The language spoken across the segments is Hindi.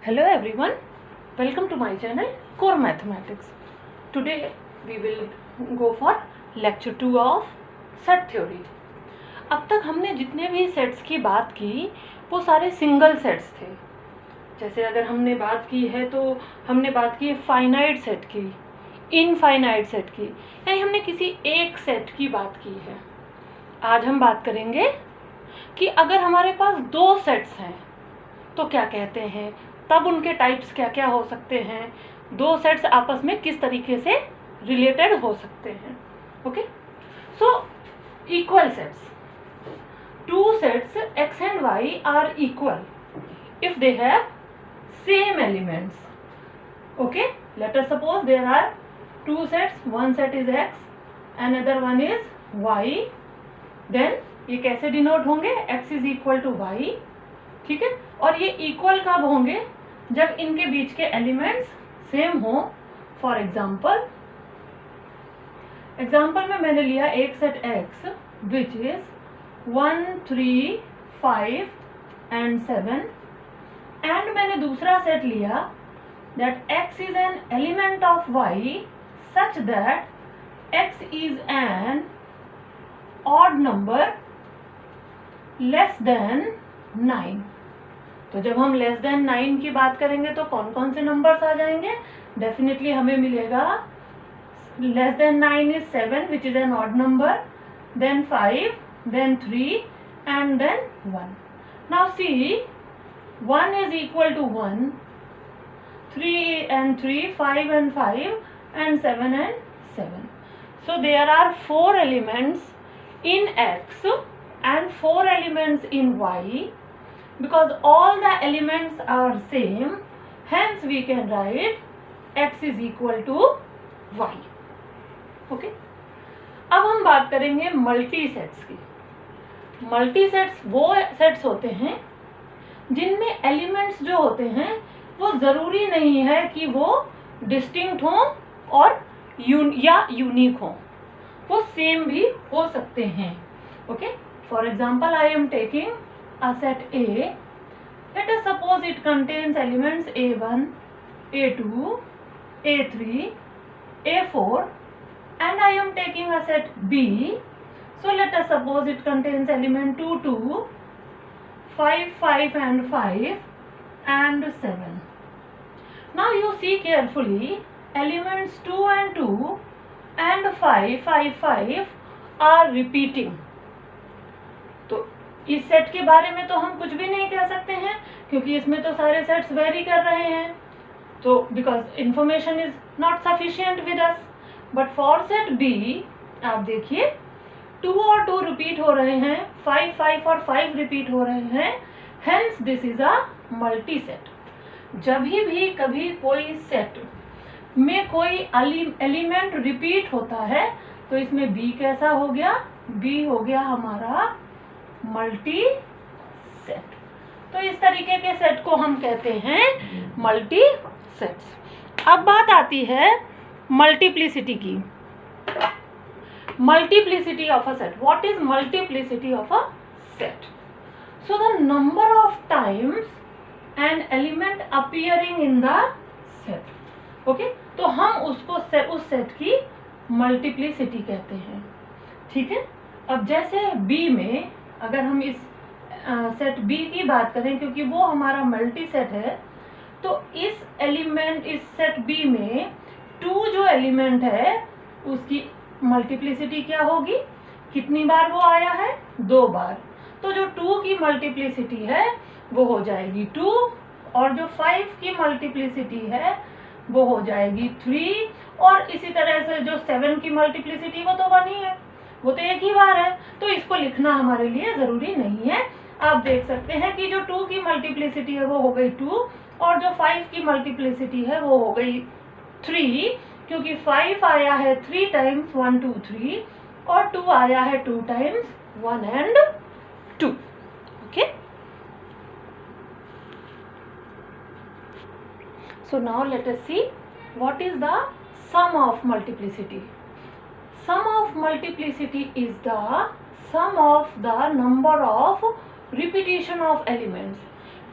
Hello everyone, welcome to my channel Core Mathematics. Today we will go for lecture 2 of set theory. अब तक हमने जितने भी सेट्स की बात की वो सारे सिंगल सेट्स थे. जैसे अगर हमने बात की है तो हमने बात की फाइनाइट सेट की, इनफाइनाइट सेट की, यानी हमने किसी एक सेट की बात की है. आज हम बात करेंगे कि अगर हमारे पास दो सेट्स हैं तो क्या कहते हैं, तब उनके टाइप्स क्या क्या हो सकते हैं, दो सेट्स आपस में किस तरीके से रिलेटेड हो सकते हैं. Okay, so equal sets, two sets x and y are equal if they have same elements. Okay, let us suppose there are two sets, one set is x, another one is y. Then ये कैसे डिनोट होंगे, x is equal to y. ठीक है, और ये इक्वल कब होंगे, जब इनके बीच के एलिमेंट्स सेम हो. फॉर एग्जाम्पल में मैंने लिया एक set x which is 1, 3, 5 and 7 and मैंने दूसरा सेट लिया that x is an element of y such that x is an odd number less than 9. तो जब हम लेस देन 9 की बात करेंगे तो कौन कौन से नंबर्स आ जाएंगे, डेफिनेटली हमें मिलेगा less than 9 is 7 which is an odd number, then 5, then 3 and then 1. Now see 1 is equal to 1, 3 and 3, 5 and 5 and 7 and 7. So there are 4 elements in x and 4 elements in y. Because all the elements are same, hence we can write x is equal to y. Okay? अब हम बात करेंगे मल्टी सेट्स की. मल्टी सेट्स वो सेट्स होते हैं जिनमें एलिमेंट्स जो होते हैं वो ज़रूरी नहीं है कि वो डिस्टिंक्ट हों और यूनिक हों, वो सेम भी हो सकते हैं. Okay, for example I am taking a set A. Let us suppose it contains elements A1, A2, A3, A4 and I am taking a set B. So let us suppose it contains element 2, 2, 5, 5 and 5 and 7. Now you see carefully, elements 2 and 2 and 5, 5, 5 are repeating. तो इस सेट के बारे में तो हम कुछ भी नहीं कह सकते हैं क्योंकि इसमें तो सारे सेट्स वेरी कर रहे हैं, तो because information is not sufficient with us. But for set B आप देखिए 2 और 2 रिपीट हो रहे हैं, 5, 5 और 5 रिपीट हो रहे हैं, hence this is a multi set. जब भी कभी कोई सेट में कोई एलिमेंट रिपीट होता है तो इसमें बी कैसा हो गया, बी हो गया हमारा मल्टी सेट. तो इस तरीके के सेट को हम कहते हैं मल्टी सेट्स. अब बात आती है मल्टीप्लिसिटी की. Multiplicity of a set. What is multiplicity of a set? So the number of times an element appearing in the set. Okay, तो हम उसको उस सेट की मल्टीप्लिसिटी कहते हैं. ठीक है, अब जैसे बी में अगर हम इस सेट बी की बात करें क्योंकि वो हमारा मल्टी सेट है, तो इस सेट बी में 2 जो एलिमेंट है उसकी मल्टीप्लिसिटी क्या होगी, कितनी बार वो आया है, 2 बार. तो जो 2 की मल्टीप्लिसिटी है वो हो जाएगी 2 और जो 5 की मल्टीप्लिसिटी है वो हो जाएगी 3 और इसी तरह से जो 7 की मल्टीप्लिसिटी वो तो 1 ही है, वो तो एक ही बार है, तो इसको लिखना हमारे लिए ज़रूरी नहीं है. आप देख सकते हैं कि जो 2 की मल्टीप्लिसिटी है वो हो गई 2 और जो 5 की मल्टीप्लिसिटी है वो हो गई 3, क्योंकि 5 आया है 3 टाइम्स 1, 2, 3 और 2 आया है 2 times 1 and 2. Okay, so now let us see what is the sum of multiplicity. Sum of multiplicity is the sum of the number of repetition of elements.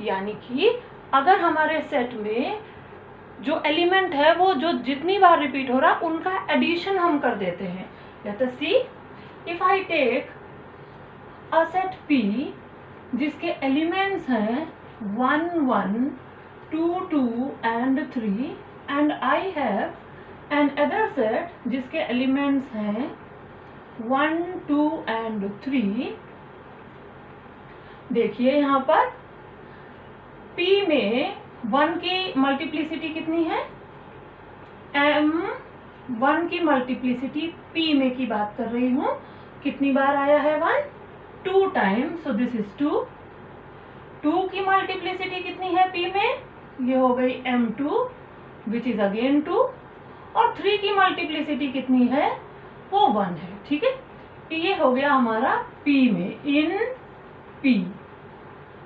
यानी कि अगर हमारे सेट में जो एलिमेंट है वो जो जितनी बार रिपीट हो रहा उनका एडिशन हम कर देते हैं। Let us see, if I take a set P जिसके एलिमेंट्स हैं 1 1 2 2 and 3 and I have an other set जिसके एलिमेंट्स हैं 1 2 and 3। देखिए यहाँ पर P में 1 की मल्टीप्लिसिटी कितनी है, M1 की मल्टीप्लिसिटी P में की बात कर रही हूँ, कितनी बार आया है 1, 2 टाइम्स, सो दिस इज 2। 2 की मल्टीप्लिसिटी कितनी है P में, ये हो गई M2 विच इज अगेन 2, और 3 की मल्टीप्लिसिटी कितनी है, वो 1 है। ठीक है, ये हो गया हमारा P में, इन P।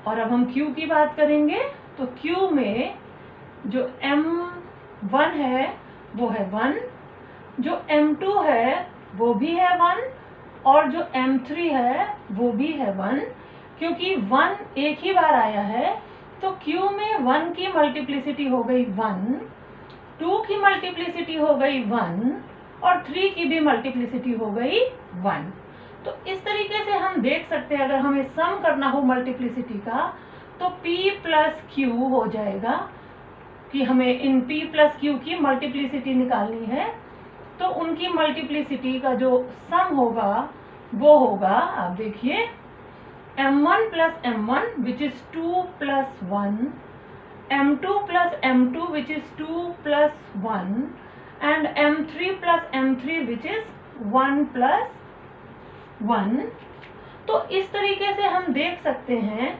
और अब हम Q की बात करेंगे, तो Q में जो M1 है वो है 1, जो M2 है वो भी है 1, और जो M3 है वो भी है 1। क्योंकि 1 एक ही बार आया है तो Q में 1 की मल्टीप्लिसिटी हो गई 1, 2 की मल्टीप्लिसिटी हो गई 1, और 3 की भी मल्टीप्लिसिटी हो गई 1। तो इस तरीके से हम देख सकते हैं, अगर हमें सम करना हो मल्टीप्लिसिटी का तो P प्लस Q हो जाएगा, कि हमें इन P प्लस Q की मल्टीप्लिसिटी निकालनी है, तो उनकी मल्टीप्लिसिटी का जो सम होगा वो होगा, आप देखिए, M1 plus M1 which is 2 plus 1, M2 plus M2 which is 2 plus 1, and M3 plus M3 which is 1 plus 1। तो इस तरीके से हम देख सकते हैं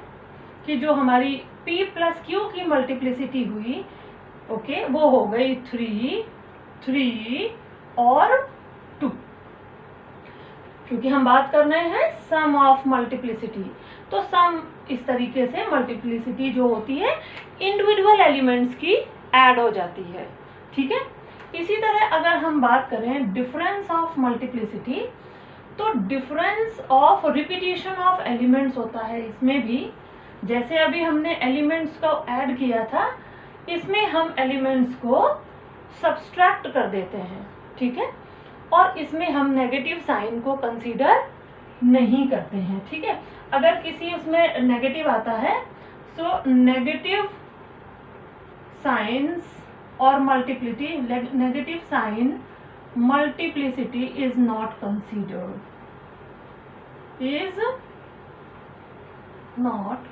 कि जो हमारी P प्लस Q की मल्टीप्लिसिटी हुई, ओके, वो हो गई 3 3 और 2, क्योंकि हम बात कर रहे हैं सम ऑफ मल्टीप्लिसिटी। तो सम इस तरीके से मल्टीप्लिसिटी जो होती है इंडिविजुअल एलिमेंट्स की ऐड हो जाती है। ठीक है, इसी तरह अगर हम बात करें डिफरेंस ऑफ मल्टीप्लिसिटी, तो difference of repetition of elements होता है इसमें भी। जैसे अभी हमने एलिमेंट्स को ऐड किया था, इसमें हम एलिमेंट्स को सब्सट्रैक्ट कर देते हैं। ठीक है, और इसमें हम नेगेटिव साइन को कंसीडर नहीं करते हैं। ठीक है, अगर किसी उसमें नेगेटिव आता है, सो नेगेटिव साइंस और multiplicity, negative sign multiplicity is not considered, is not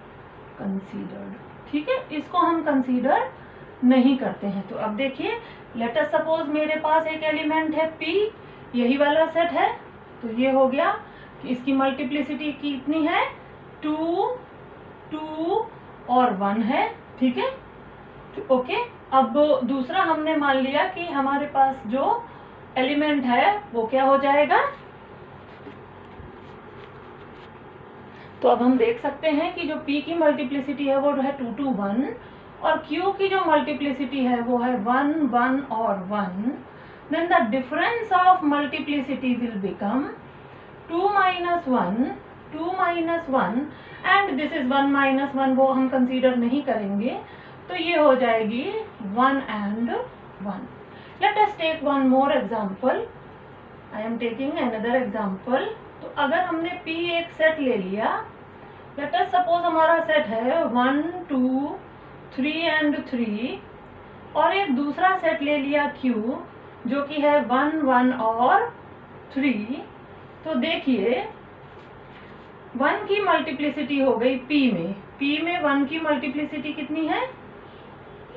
considered. ठीक है, इसको हम कंसीडर नहीं करते हैं। तो अब देखिए, लेट अस सपोज मेरे पास एक एलिमेंट है P, यही वाला सेट है, तो ये हो गया कि इसकी मल्टीप्लिसिटी कितनी है, 2 2 और 1 है। ठीक है, ओके। अब दूसरा हमने मान लिया कि हमारे पास जो एलिमेंट है वो क्या हो जाएगा, तो अब हम देख सकते हैं कि जो P की मल्टीप्लिसिटी है वो है 2 2 1, और Q की जो मल्टीप्लिसिटी है वो है 1 1 और 1। Then the difference of multiplicity will become 2 minus 1 2 minus 1, and this is 1 minus 1, वो हम कंसीडर नहीं करेंगे, तो ये हो जाएगी 1 and 1। Let us take one more example, I am taking another example. तो अगर हमने P एक सेट ले लिया, लेट अस सपोज हमारा सेट है 1 2 3 and 3, और एक दूसरा सेट ले लिया Q जो कि है 1 1 और 3। तो देखिए 1 की मल्टीप्लिसिटी हो गई P में 1 की मल्टीप्लिसिटी कितनी है,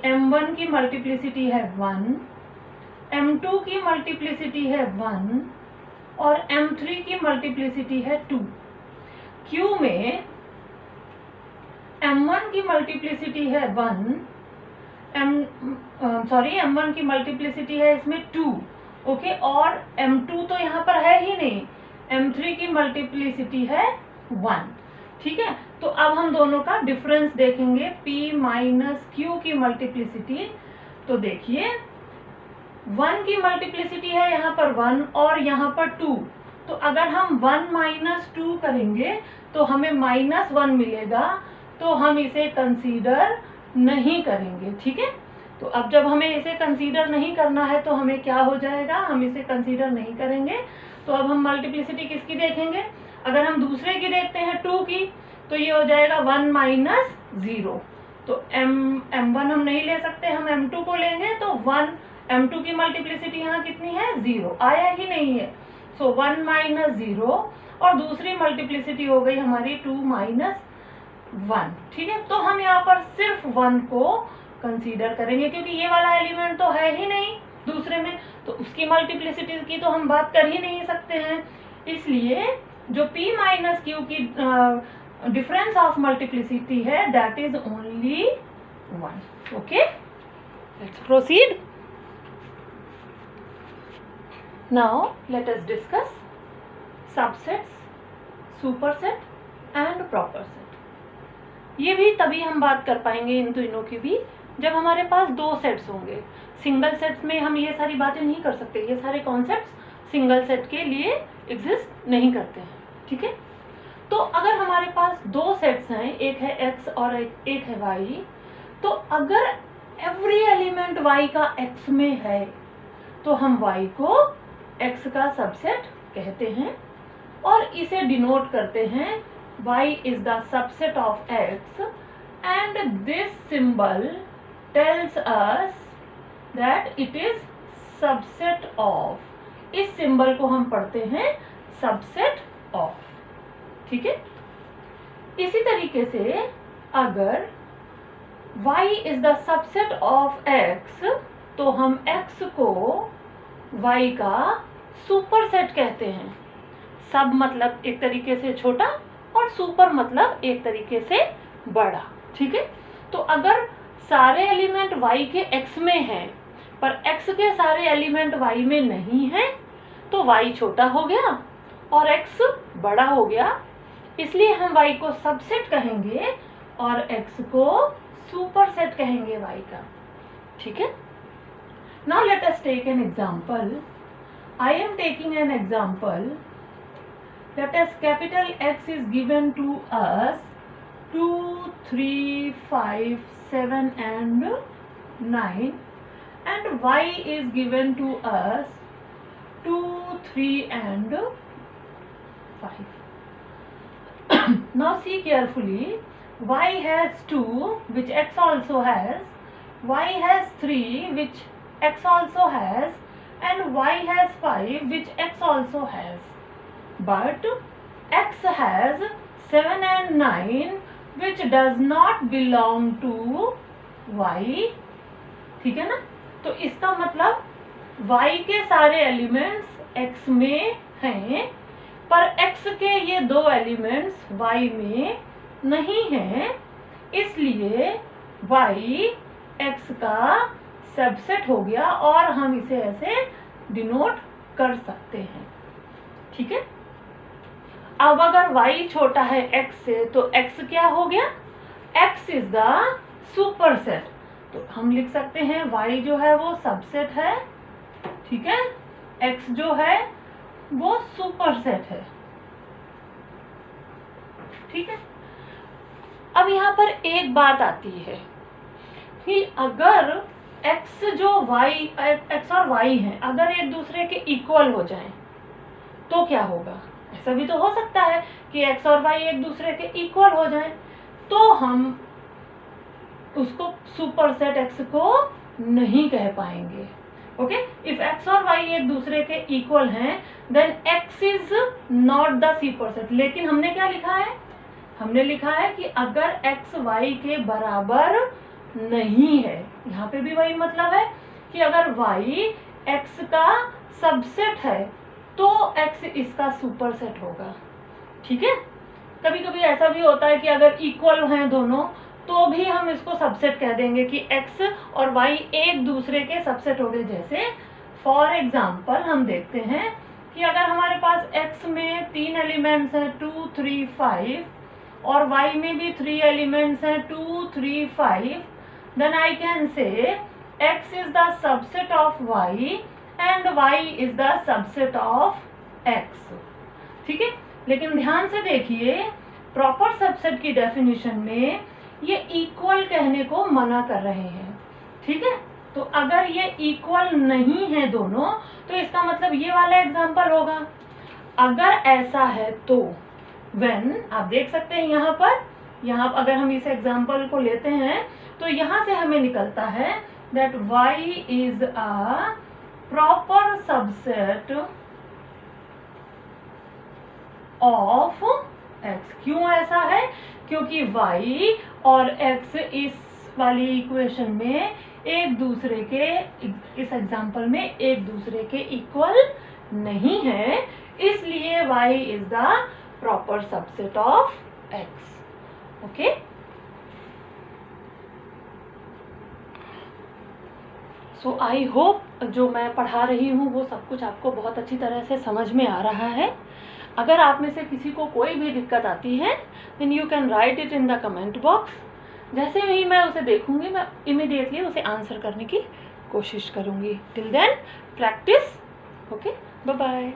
M1 की मल्टीप्लिसिटी है 1, M2 की मल्टीप्लिसिटी है 1, और M3 की मल्टीप्लिसिटी है 2। Q में M1 की मल्टीप्लिसिटी है 1, M1 की मल्टीप्लिसिटी है इसमें 2, ओके, और M2 तो यहाँ पर है ही नहीं, M3 की मल्टीप्लिसिटी है 1। ठीक है, तो अब हम दोनों का डिफरेंस देखेंगे, P माइनस Q की मल्टीप्लिसिटी। तो देखिए 1 की मल्टीप्लिसिटी है यहाँ पर 1 और यहाँ पर 2, तो अगर हम 1 माइनस 2 करेंगे तो हमें -1 मिलेगा, तो हम इसे कंसीडर नहीं करेंगे, ठीक है। तो अब जब हमें इसे कंसीडर नहीं करना है तो हमें क्या हो जाएगा, हम इसे कंसीडर नहीं करेंगे। तो अब हम मल्टीप्लिसिटी किसकी देखेंगे, अगर हम दूसरे की देखते हैं 2 की, तो ये हो जाएगा 1 माइनस 0। तो m1 हम नहीं ले सकते, हम m2 को लेंगे। तो 1 m2 की मल्टीप्लिसिटी यहाँ कितनी है, 0, आया ही नहीं है। सो 1 माइनस 0 और दूसरी मल्टीप्लिसिटी हो गई हमारी 2 माइनस 1, ठीक है। तो हम यहाँ पर सिर्फ 1 को कंसीडर करेंगे क्योंकि ये वाला एलिमेंट तो है ही नहीं दूसरे में, तो उसकी मल्टीप्लिसिटी की तो हम बात कर ही नहीं सकते हैं। इसलिए जो p माइनस q की डिफरेंस ऑफ मल्टीप्लिसिटी है that is only 1। Okay, let's proceed. Now let us discuss subsets, superset and proper set. ये भी तभी हम बात कर पाएंगे इन तीनों की भी जब हमारे पास 2 सेट्स होंगे। सिंगल सेट्स में हम ये सारी बातें नहीं कर सकते, ये सारे कॉन्सेप्ट्स सिंगल सेट के लिए एग्जिस्ट नहीं करते हैं, ठीक है। तो अगर हमारे पास 2 सेट्स हैं, एक है x और एक है y, तो अगर एवरी एलिमेंट y का x में है तो हम y को x का सबसेट कहते हैं और इसे डिनोट करते हैं y is the subset of x and this symbol tells us that it is subset of, इस सिंबल को हम पढ़ते हैं सबसेट ऑफ, ठीक है। इसी तरीके से अगर y is the subset of x तो हम x को y का सुपरसेट कहते हैं। सब मतलब एक तरीके से छोटा और सुपर मतलब एक तरीके से बड़ा, ठीक है। तो अगर सारे एलिमेंट y के x में हैं पर x के सारे एलिमेंट y में नहीं है तो y छोटा हो गया और x बड़ा हो गया, इसलिए हम y को सबसेट कहेंगे और x को सुपरसेट कहेंगे y का, ठीक है। Now let us take an example. I am taking an example. Let us capital X is given to us 2, 3, 5, 7 and 9 and Y is given to us 2, 3 and 5. Now see carefully, Y has 2 which X also has, Y has 3 which X also has and y has 5 which x also has, but x has 7 and 9 which does not belong to y, ठीक है ना। तो इसका मतलब y के सारे एलिमेंट्स x में हैं पर x के ये 2 एलिमेंट्स y में नहीं हैं, इसलिए y x का सबसेट हो गया और हम इसे ऐसे डिनोट कर सकते हैं, ठीक है। अब अगर y छोटा है x से तो x क्या हो गया, x इज द सुपरसेट, तो हम लिख सकते हैं y जो है वो सबसेट है, ठीक है, x जो है वो सुपरसेट है, ठीक है। अब यहाँ पर एक बात आती है कि अगर x जो y, x और y हैं अगर एक दूसरे के इक्वल हो जाएं तो क्या होगा। ऐसा भी तो हो सकता है कि x और y एक दूसरे के इक्वल हो जाएं तो हम उसको सुपरसेट x को नहीं कह पाएंगे। ओके, इफ x और y एक दूसरे के इक्वल हैं then x is not the superset. लेकिन हमने क्या लिखा है, हमने लिखा है कि अगर x y के बराबर नहीं है, यहाँ पे भी वही मतलब है कि अगर y x का सबसेट है तो x इसका सुपरसेट होगा, ठीक है। कभी कभी ऐसा भी होता है कि अगर इक्वल हैं दोनों तो भी हम इसको सबसेट कह देंगे कि x और y एक दूसरे के सबसेट हो गए। जैसे फॉर एग्जाम्पल हम देखते हैं कि अगर हमारे पास x में 3 एलिमेंट्स हैं 2, 3, 5 और y में भी 3 एलिमेंट्स हैं 2, 3, 5, then I can say x is the subset of y and y is the subset of x, ठीक है। लेकिन ध्यान से देखिए प्रॉपर सबसेट की डेफिनेशन में ये इक्वल कहने को मना कर रहे हैं, ठीक है। तो अगर ये इक्वल नहीं है दोनों, तो इसका मतलब ये वाला एग्जाम्पल होगा। अगर ऐसा है तो व्हेन, आप देख सकते हैं यहाँ अगर हम इस एग्जाम्पल को लेते हैं तो यहाँ से हमें निकलता है that y is a proper subset of x। क्यों ऐसा है? क्योंकि y और x इस वाली इक्वेशन में एक दूसरे के, इस एग्जाम्पल में एक दूसरे के इक्वल नहीं है, इसलिए y is the proper subset of x। Okay, so I hope जो मैं पढ़ा रही हूँ वो सब कुछ आपको बहुत अच्छी तरह से समझ में आ रहा है। अगर आप में से किसी को कोई भी दिक्कत आती है then you can write it in the comment box. जैसे ही मैं उसे देखूंगी मैं इमीडिएटली उसे आंसर करने की कोशिश करूंगी। Till then practice. Okay, bye bye.